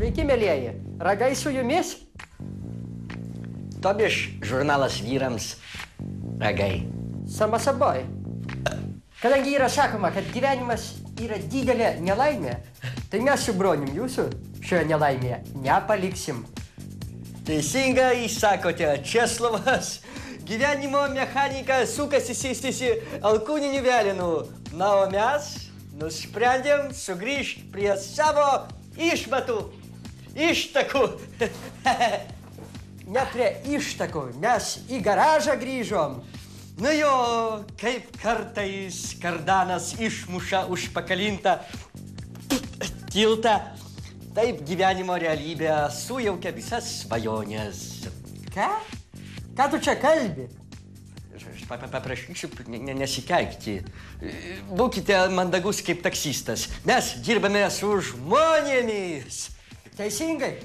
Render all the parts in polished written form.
Sveiki, mėlyjeji. Ragai su jumis? Tobiš žurnalas vyrams ragai. Sama saboj. Kadangi yra sakoma, kad gyvenimas yra didelė nelaimė, tai mes su bronim jūsų šioje nelaimėje nepaliksim. Teisingai sakote, Česlovas. Gyvenimo mechanika sukasi sėstisi alkūninių velinų. Na, o mes nusprendėm sugrįžti prie savo ištakų. Ne prie ištakų, nes į garažą grįžom. Nu jo, kaip kartais kardanas išmuša užpakalintą tiltą, taip gyvenimo realybė sujaukia visas svajonės. Ką? Ką tu čia kalbi? Aš paprašysiu nesikeikti. Būkite mandagus kaip taksistas. Mes dirbame su žmonėmis. Teisingai,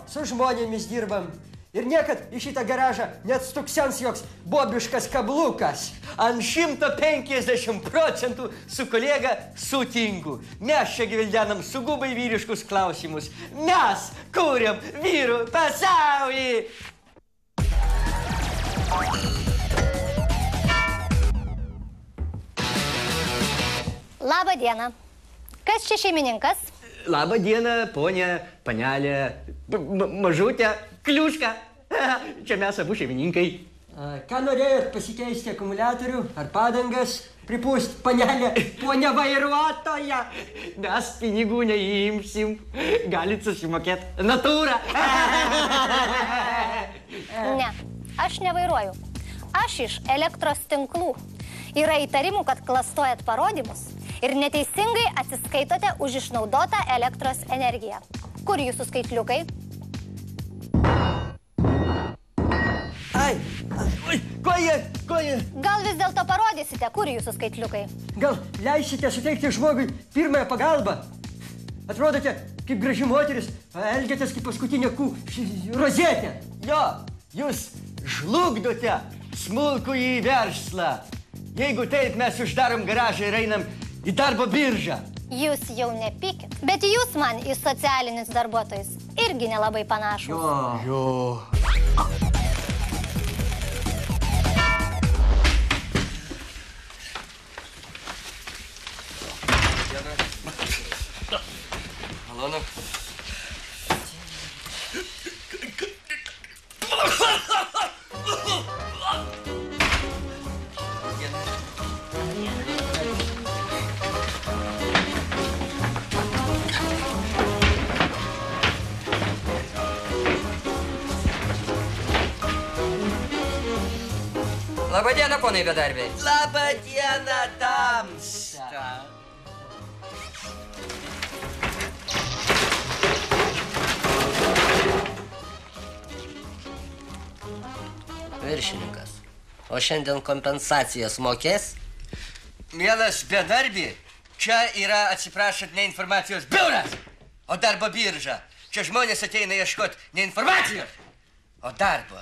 su žmonėmis dirbam. Ir niekad į šitą garažą net stuksens joks bobiškas kablukas. Ant 150% su kolega sutinku. Mes čia gvildenam sugubai vyriškus klausimus. Mes kūrėm vyrų pasaulį. Labą dieną. Kas čia šeimininkas? Labą dieną, ponė, panelė, mažutė, kliuška. Čia mes abu šeimininkai. Ką norėjot pasikeisti akumuliatorių ar padangas? Pripūst, panelė, ponė vairuotoja. Mes pinigų neimsim. Galit susimokėti natūrą. Ne, aš nevairuoju. Aš iš elektros tinklų. Yra įtarimų, kad klastojat parodymus ir neteisingai atsiskaitote už išnaudotą elektros energiją. Kur jūsų skaitliukai? Ai, koja. Gal vis dėlto parodysite, kur jūsų skaitliukai? Gal leisite suteikti žmogui pirmąją pagalbą? Atrodote kaip graži moteris, elgiatės kaip paskutinė rozetė. Jo, jūs žlugdote smulkųjį verslą. Jeigu taip, mes uždarom garažą ir einam į darbo biržą. Jūs jau nepykit, bet jūs man į socialinius darbuotojus irgi nelabai panašus. Jo. Malonu. Labą dieną, ponai bedarbiai. Labą dieną, tamsa. Viršininkas, o šiandien kompensacijas mokės? Mielas bedarbi, čia yra, atsiprašant, ne informacijos biuras, o darbo birža. Čia žmonės ateina ieškoti ne informacijos, o darbo.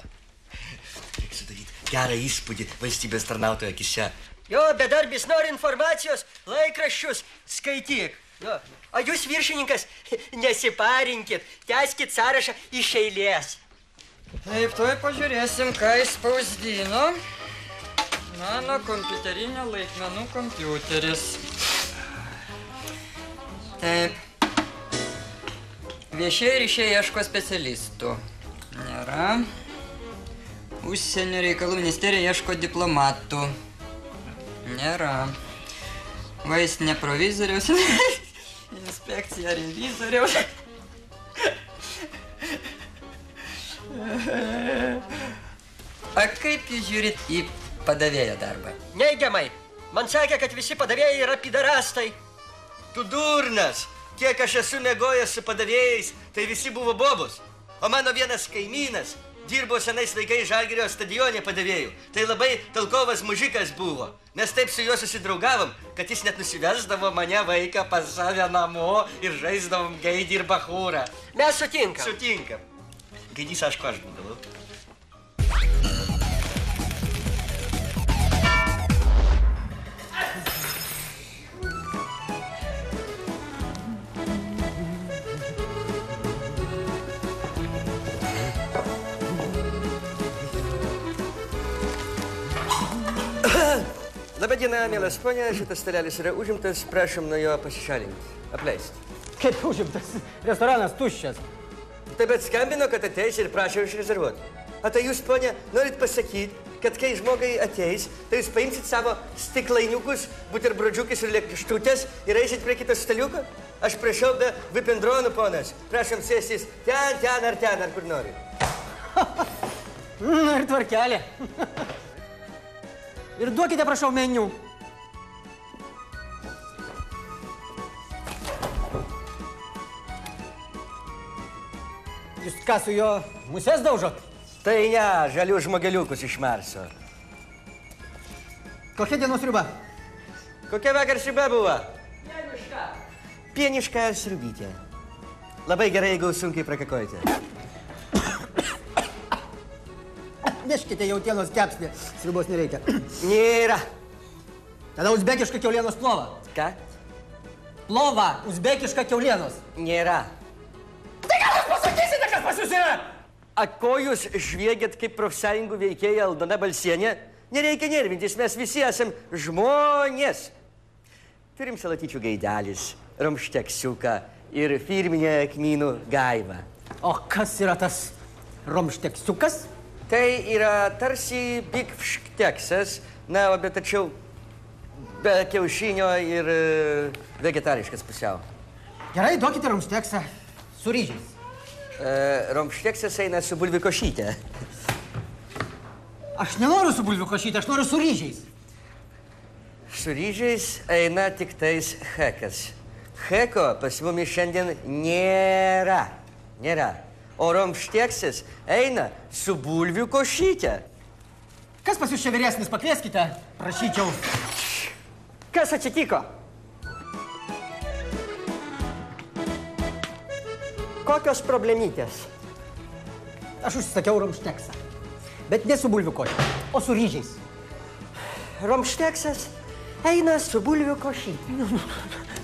Reikia sudaryti gerą įspūdį valstybės tarnautojo akise. Jo, bedarbis nori informacijos, laikraščius skaityk. Jo. O jūs, viršininkas, nesiparinkit, tęskit sąrašą iš eilės. Taip, tuoj pažiūrėsim, ką įspausdino mano kompiuterinio laikmenų kompiuteris. Taip. Viešieji ryšiai ieško specialistų. Nėra. Užsienio reikalų ministerija ieško diplomatų. Nėra. Vaistinė provizoriaus. Inspekcija revizoriaus. A kaip jūs žiūrit į padavėjo darbą? Neigiamai. Man sakė, kad visi padavėjai yra pidarastai. Tu durnas. Kiek aš esu mėgojęs su padavėjais, tai visi buvo bobus. O mano vienas kaimynas dirbo senais laikais Žalgirio stadione padavėjų. Tai labai talkovas mužikas buvo. Mes taip su juo susidraugavom, kad jis net nusivesdavo mane vaiką pas save namo ir žaisdavom gaidį ir bachūrą. Mes sutinkam. Sutinkam. Gaidys, aišku, aš būdavau. Labadiena, mielas ponė, šitas stalelis yra užimtas, prašom nuo jo pasišalinti. Apleisti. Kaip užimtas? Restoranas tuščias. Taip bet skambino, kad ateis ir prašau išrezervuoti. O tai jūs, ponė, norit pasakyti, kad kai žmogai ateis, tai jūs paimsit savo stiklainiukus, buterbrodžiukis ir lėkštutės ir eisit prie kito staliuko? Aš prašau be vipendronų, ponas. Prašom sėstis ten ar kur nori. Na ir tvarkelė. Ir duokite, prašau, meniu. Jūs ką su jo muses daužot? Tai ne, žalių žmogeliukus iš Marso. Kokia dienos sriuba? Kokia vakar sriuba buvo? Pieniška sriubytė. Labai gerai, jeigu sunkiai prakakojate. Neškite jautienos kepsnį, sriubos nereikia. Nėra. Tada uzbekiška kiaulienos plova. Ką? Plova, uzbekiška kiaulienos. Nėra. Tai ką jūs pasakysite, kas pas jūs yra? A ko jūs žviegėt kaip profsąjungų veikėja Aldona Balsienė? Nereikia nervintis, mes visi esam žmonės. Turim salatyčių gaidelis, romšteksiuką ir firminę kmynų gaivą. O kas yra tas romšteksiukas? Tai yra tarsi bifšteksas, na, bet tačiau be kiaušinio ir vegetariškas pusiau. Gerai, duokite romšteksą su ryžiais. Romšteksas eina su bulvių košyte. Aš nenoriu su bulvių košyte, aš noriu su ryžiais. Su ryžiais eina tik tais hekas. Heko pas mumis šiandien nėra. O romšteksas eina su bulvių košyte. Kas pas jūs čia vyresnis, pakvieskite, prašyčiau. Kas atsitiko? Kokios problemytės? Aš užsisakiau romšteksą, bet ne su bulvių košyte, o su ryžiais. Romšteksas eina su bulvių košyte.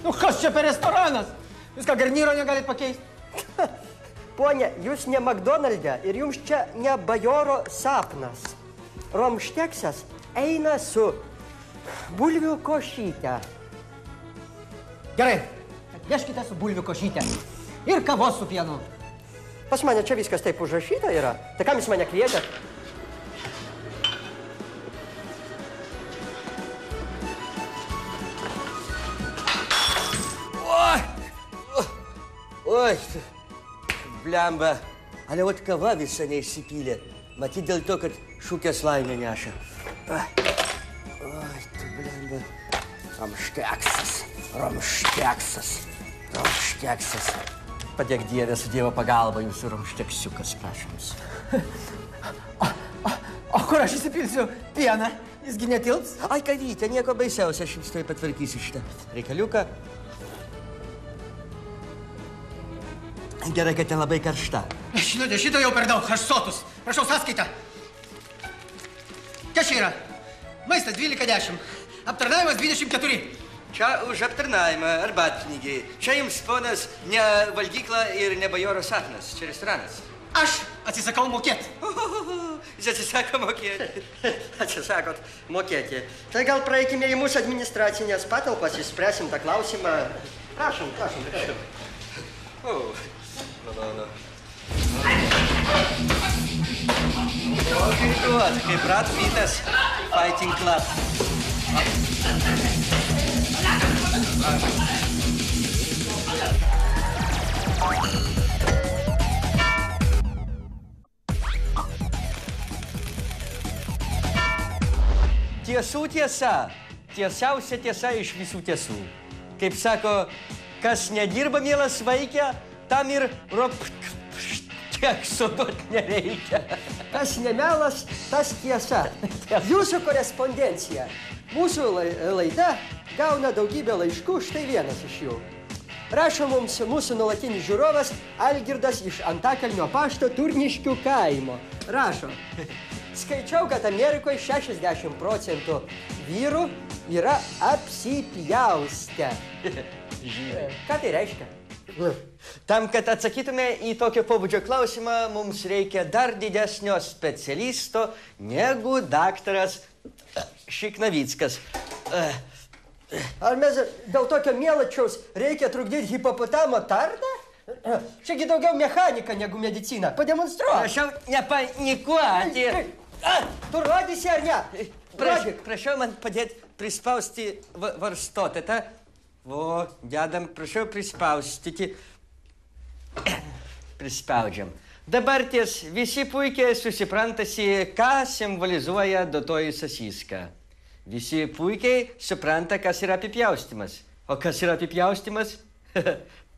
Nu, kas čia per restoranas? Jūs ką, garnyro negalit pakeisti? Ponia, jūs ne McDonald'e ir jums čia ne bajoro sapnas. Romšteksas eina su bulvių košyte. Gerai, atneškite su bulvių košyte ir kavos su pienu. Pas mane čia viskas taip užrašyta yra. Tai kam jūs mane kvietėt? Oi, blemba. Ale ot kava visa neišsipylė. Matyt dėl to, kad šūkės laimę neša. Oi, tu blemba. Romšteksas. Padėk Dieve su Dievo pagalba jūsų romšteksiukas, prašoms. O kur aš įsipilsiu pieną? Jisgi netilps? Ai, kavytė, nieko baisiausia, aš jums tai patvarkysiu šitą reikaliuką. Gerai, kad ten labai karšta. Žinote, šito jau per daug, aš sotus. Prašau, sąskaitą. Kas čia yra? Maistas 12,10. Aptarnavimas 24. Čia už aptarnavimą arbatpinigiai. Čia jums, ponas, ne valgykla ir ne bajoro sapnas. Čia restoranas. Aš atsisakau mokėti. Jis atsisako mokėti. Atsisakot mokėti. Tai gal praeikime į mūsų administracinės patalpas, išspręsim tą klausimą. Prašom. O, malonu. O, girtuot, kaip Brad Pittas Fighting Club. Tiesų tiesa. Tiesiausia tiesa iš visų tiesų. Kaip sako, kas nedirba, mielas vaikė, tam ir tekso duot nereikia. Kas nemelas, tas tiesa. Jūsų korespondencija. Mūsų laida gauna daugybę laiškų, štai vienas iš jų. Rašo mums mūsų nuolatinis žiūrovas Algirdas iš Antakalnio pašto Turniškių kaimo. Rašo. Skaičiau, kad Amerikoje 60% vyrų yra apsipjaustę. Ką tai reiškia? Tam, kad atsakytume į tokio pobūdžio klausimą, mums reikia dar didesnio specialisto negu daktaras Šiknavickas. Ar mes dėl tokio mielačiaus reikia trukdyti hipopotamo tarną? Čiagi daugiau mechanika negu medicina. Pademonstruok. Prašau, nepanikuoti. Tu rodysi ar ne? Rodyk. Prašau man padėti prispausti varstotą. O, dedam, prašau prispaustyti. Prispaudžiam. Dabar ties visi puikiai susiprantasi, ką simbolizuoja duotoji sasiska. Visi puikiai supranta, kas yra apipjaustymas. O kas yra apipjaustymas?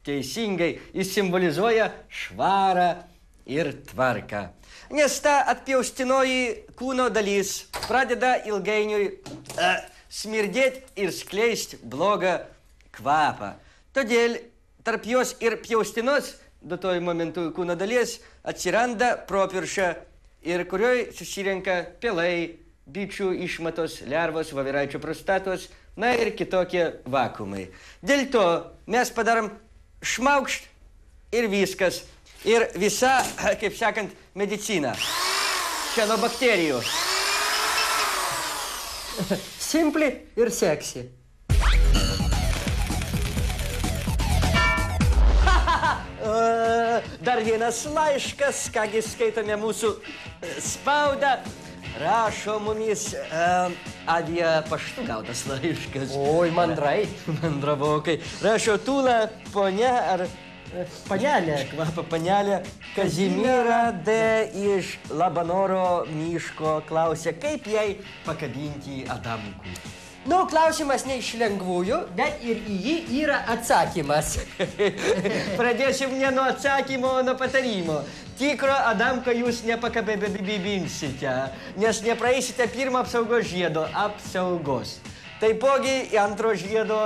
Teisingai, jis simbolizuoja švarą ir tvarką. Nes ta atpjaustinoji kūno dalis pradeda ilgainiui smirdėti ir skleisti blogą kvapą. Todėl tarp jos ir pjaustinos duotojų momentų kūno dalies atsiranda propirša ir kurioj susirenka pelai, bičių išmatos, lervos, voveraičių prostatos, na ir kitokie vakuumai. Dėl to mes padarom šmaukšt ir viskas. Ir visa, kaip sakant, medicina. Čia nuo bakterijų. Simpli ir seksi. Dar vienas laiškas, kągi skaitome mūsų spaudą. Rašo mumis avia paštu gautas laiškas. Oi, mandrai. Mandravokai. Rašo Tūla, ponia ar... Panelė. Kvapa panelė Kazimiera D. iš Labanoro miško klausė, kaip jai pakabinti Adamkų. Nu, klausimas ne iš lengvųjų, bet ir į jį yra atsakymas. Pradėsim ne nuo atsakymo, o nuo patarimo. Tikro Adamko jūs nepakabinsite, nes nepraeisite pirmo apsaugos žiedo apsaugos. Taipogi antro žiedo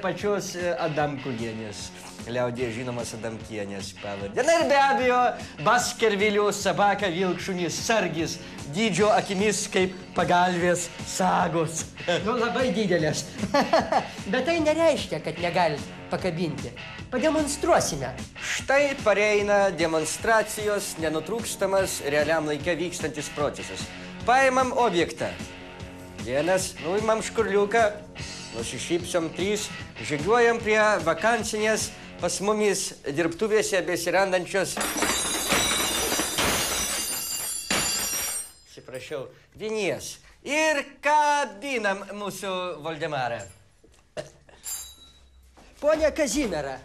pačios Adamkulienės. Liaudėje žinomas Adamkienės pavardė. Na ir be abejo, Baskervilių sabaka vilkšunis sargis, dydžio akimis kaip pagalvės sagos. Nu, labai didelės. Bet tai nereiškia, kad negalit pakabinti. Pademonstruosime. Štai pareina demonstracijos nenutrūkstamas realiam laike vykstantis procesas. Paimam objektą. Vienas, nuimam škurliuką, nusišypsom 3, žygiuojam prie vakancinės pas mumis dirbtuvėse besirandančios, atsiprašau, vinies. Ir kabinam mūsų Voldemarą. Pone Kazimiera,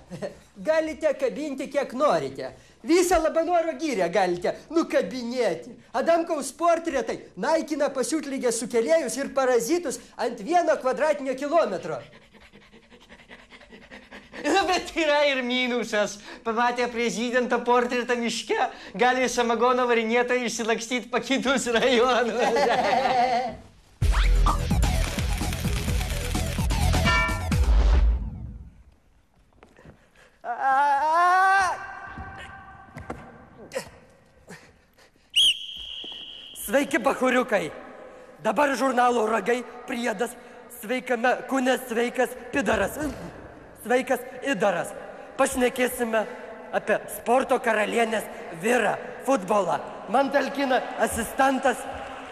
galite kabinti kiek norite. Visą Labanoro girią galite nukabinėti. Adamkaus portretai naikina pasiutlygės sukėlėjus ir parazitus ant 1 kvadratinio kilometro. Bet yra ir minusas. Pamatę prezidento portretą miške, gali samagono varinėtoją išsilakstyti po kitus rajonus. Sveiki, bachuriukai. Dabar žurnalo Ragai priedas sveikame kūne sveikas pidaras. Sveikas idaras. Pašnekėsime apie sporto karalienės vyrą, futbolą. Man talkina asistentas,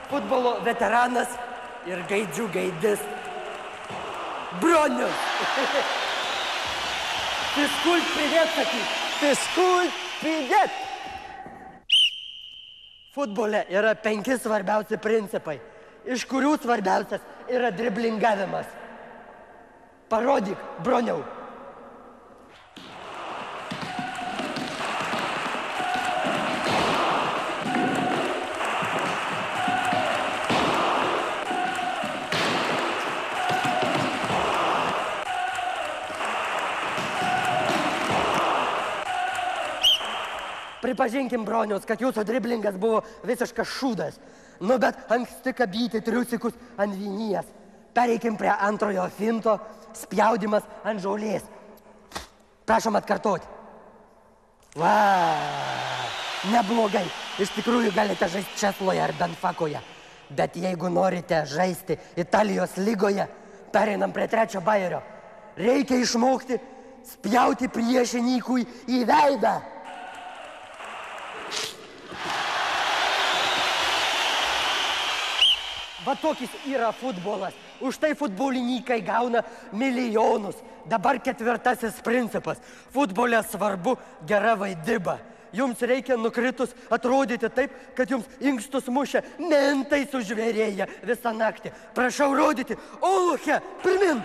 futbolo veteranas ir gaidžių gaidis. Bronius. Fiskult pridėt, sakyk. Fiskult pridėt. Futbole yra 5 svarbiausi principai, iš kurių svarbiausias yra driblingavimas. Parodyk, Broniau. Pripažinkim, Broniaus, kad jūsų driblingas buvo visiškas šūdas. Nu, bet anksti kabyti triusikus ant vinies. Pereikim prie antrojo finto, spjaudimas ant žolės. Prašom atkartoti. Va, neblogai. Iš tikrųjų galite žaisti Česloje ar Benfakoje. Bet jeigu norite žaisti Italijos lygoje, pereinam prie 3 bajerio. Reikia išmokti spjauti priešininkui į veidą. Va tokis yra futbolas. Už tai futbolininkai gauna milijonus. Dabar ketvirtasis principas. Futbole svarbu gera vaidyba. Jums reikia nukritus atrodyti taip, kad jums inkstus mušia, mentai sužvėrėja visą naktį. Prašau rodyti. Oluche, pirmin!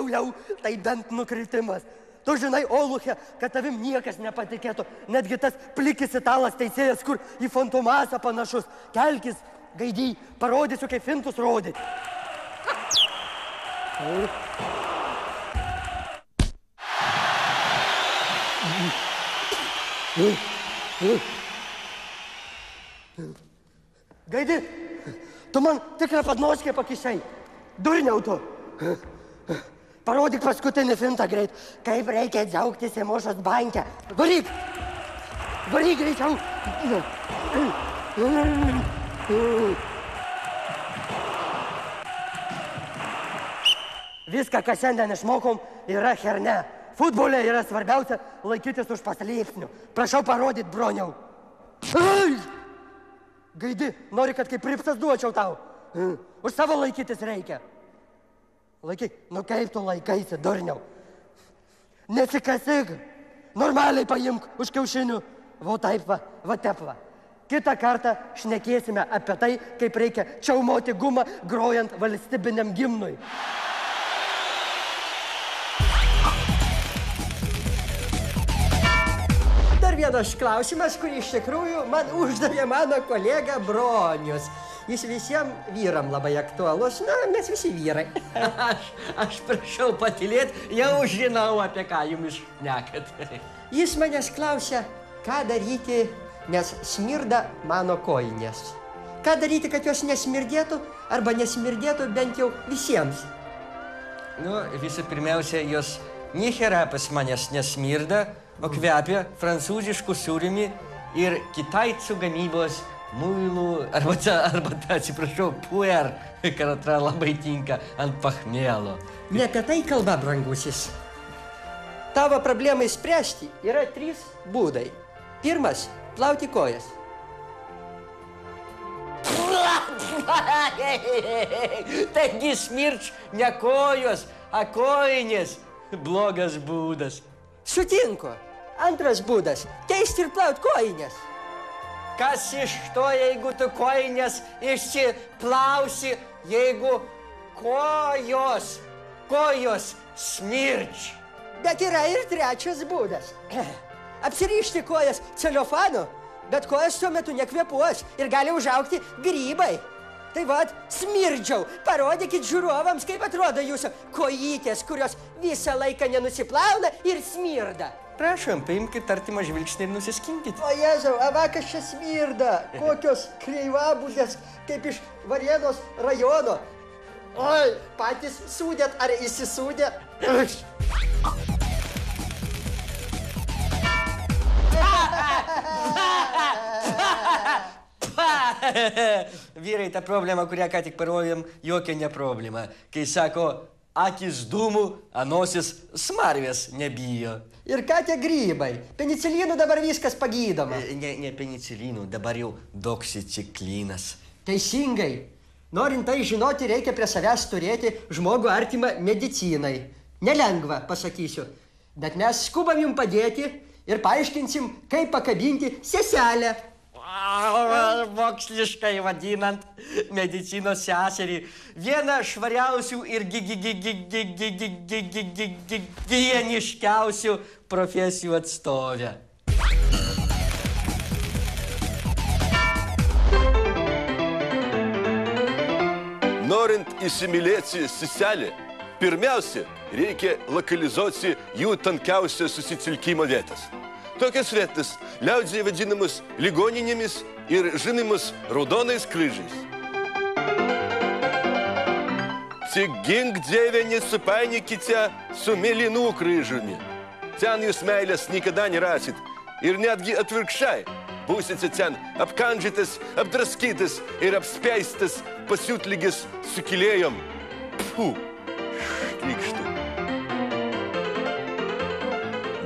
Liau, tai bent nukritimas. Tu žinai, Oluche, kad tavim niekas nepatikėtų. Netgi tas plikis italas teisėjas, kur į Fantomasą panašus. Kelkis, Gaidy, parodysiu, kaip fintus rodyti. Gaidy, tu man tikrą padnoškę pakišai. Durniau tu. Parodyk paskutinį fintą greit. Kaip reikia džiaugtis Emošos banke. Varyk! Varyk greičiau! Viską, ką šiandien išmokom, yra herne. Futbole yra svarbiausia laikytis už paslėpsnių. Prašau parodyt, broniau. Gaidi, nori, kad kaip pripsas duočiau tau. Už savo laikytis reikia. Laikyk, nu kaip tu laikaisi, durniau. Nesikasik. Normaliai paimk už kiaušinių. Va taip va, va tep va. Kitą kartą šnekėsime apie tai, kaip reikia čiaumoti gumą, grojant valstybiniam gimnui. Dar vienas klausimas, kurį iš tikrųjų man uždavė mano kolega Bronius. Jis visiems vyram labai aktualus, na, mes visi vyrai. Aš prašau patylėti, jau žinau, apie ką jums šnekat. Jis manęs klausia, ką daryti, nes smirda mano kojinės. Ką daryti, kad jos nesmirdėtų, arba nesmirdėtų bent jau visiems. Nu, visų pirmiausia, jos nichera pas manęs nesmirda, o kvepia prancūziškų sūrimi ir kitaicų gamybos muilų, arba ta, atsiprašau, puer, karatra labai tinka ant pachmielo. Ne apie tai kalba, brangusis. Tavo problemai spręsti yra 3 būdai. Pirmas – plauti kojas. Taigi smirč ne kojos, a kojinės. Blogas būdas. Sutinku. Antras būdas – keisti ir plaut kojinės. Kas iš to, jeigu tu kojinės išsiplausi, jeigu kojos smirč? Bet yra ir trečias būdas. Apsirišti kojas celiofanu, bet kojas tuo metu nekvėpuos ir gali užaugti grybai. Tai vat, smirdžiau. Parodykit žiūrovams, kaip atrodo jūsų kojytės, kurios visą laiką nenusiplauna ir smirda. Prašom, paimkit artimą žvilgsnį ir nusiskinkit. O Jėzau, avakas čia smirda. Kokios kreivabūdės, kaip iš Varėnos rajono. Oi, patys sūdėt ar įsisūdė? Vyrai, ta problema, kurią ką tik parodėm, jokia ne problema. Kai sako, akis dūmų, anosis smarvės nebijo. Ir ką tie grybai? Penicilinu dabar viskas pagydoma. Ne penicilinu, dabar jau doksiciklinas. Teisingai. Norint tai žinoti, reikia prie savęs turėti žmogų artimą medicinai. Nelengva, pasakysiu. Bet mes skubam jums padėti ir paaiškinsim, kaip pakabinti seselę. Moksliškai vadinant medicinos seserį. Viena švariausių ir higieniškiausių profesijų atstovė. Norint įsimylėti seselę, pirmiausia, reikia lokalizuoti jų tankiausias susicilkimo vietas. Tokias vietas liaudžiai vadinamus ligoninėmis ir žinomus raudonais kryžiais. Tik gink Dieve nesupainiokite su mėlynų kryžiumi. Ten jūs meilės niekada nerasit ir netgi atvirkščiai. Būsite ten apkandžytas, apdraskytas ir apspeistas pasiutlygis sukilėjom. Pfu, krikštų.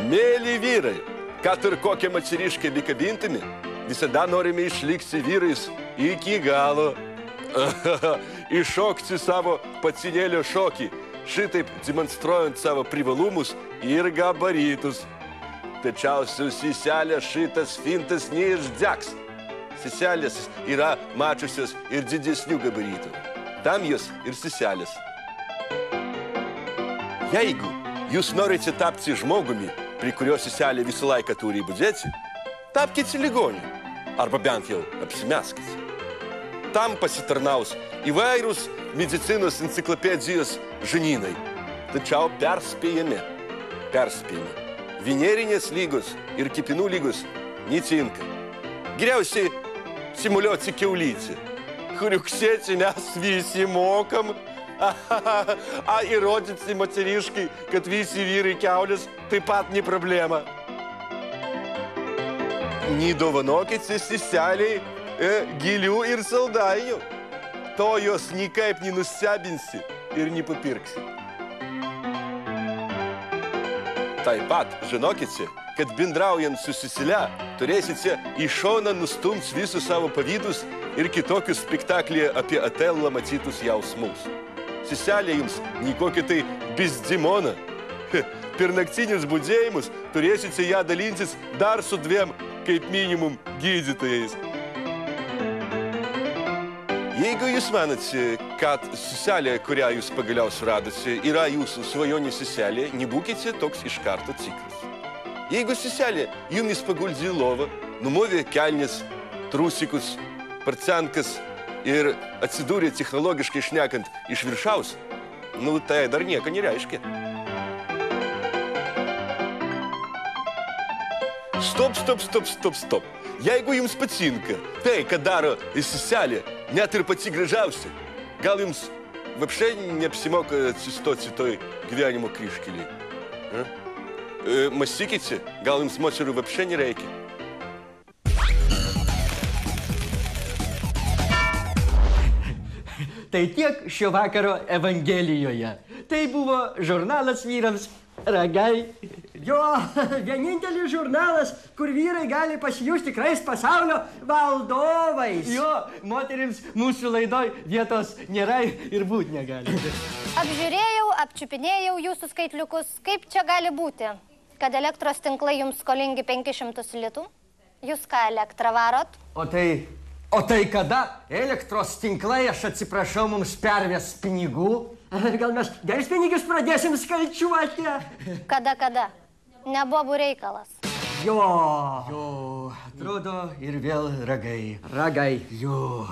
Mėly vyrai, kad ir kokią moteriškę bekabintume, visada norime išlikti vyrais iki galo. Iššokti savo pacinėlio šokį, šitaip demonstruojant savo privalumus ir gabaritus. Tačiau su seselė šitas fintas neišdegs. Seselės yra mačiusios ir didesnių gabaritų. Tam jos ir seselės. Jeigu jūs norite tapti žmogumi, prie kurio seselė visą laiką turi budėti, tapkite ligoniu, arba bent jau apsimeskite. Tam pasitarnaus įvairūs medicinos enciklopedijos žinynai. Tačiau perspėjame. Venerinės lygos ir kipinų lygos netinka. Geriausiai simuliuoti kiaulytį. Kriuksėti mes visi mokam. Įrodyti moteriškai, kad visi vyrai kiaulės taip pat ne problema. Nedovanokite seseliai gilių ir saldainių. To jos nikaip nenustebinsi ir nepapirksi. Taip pat žinokite, kad bendraujant su sesele turėsite į šoną nustumti visus savo pavydus ir kitokius spektaklyje apie Otelą matytus jausmus. Seselė jums nikokį tai bizdimona. Per naktinius budėjimus turėsite ją dalintis dar su 2, kaip minimum, gydytojais. Jeigu jūs manote, kad seselė, kurią jūs pagaliau suradote, yra jūsų svajonių seselė, nebūkite toks iš karto tikras. Jeigu seselė jumis paguldė į lovą, numovė kelnes, trusikus, parcenkas ir atsidūrė technologiškai šnekant iš viršaus, tai dar nieko nereiškia. Stop. Jeigu jums patinka tai, kad daro seselė, net ir pati gražiausia, gal jums vapšai neapsimoka atsistoti toj gyvenimo kryžkelėj? Mąstykite, gal jums moterų vapšai nereikia? Tai tiek šio vakaro Evangelijoje. Tai buvo žurnalas vyrams Ragai. Jo, vienintelis žurnalas, kur vyrai gali pasijusti tikrais pasaulio valdovais. Jo, moterims mūsų laidoj vietos nėra ir būt negali. Apžiūrėjau, apčiupinėjau jūsų skaitliukus. Kaip čia gali būti, kad elektros tinklai jums skolingi 500 litų? Jūs ką, elektrą varot? O tai kada elektros tinklai, aš atsiprašau, mums perves pinigų? Gal mes delspinigius pradėsim skaičiuoti? Kada? Nebobų reikalas. Jo, atrodo ir vėl ragai. Jo.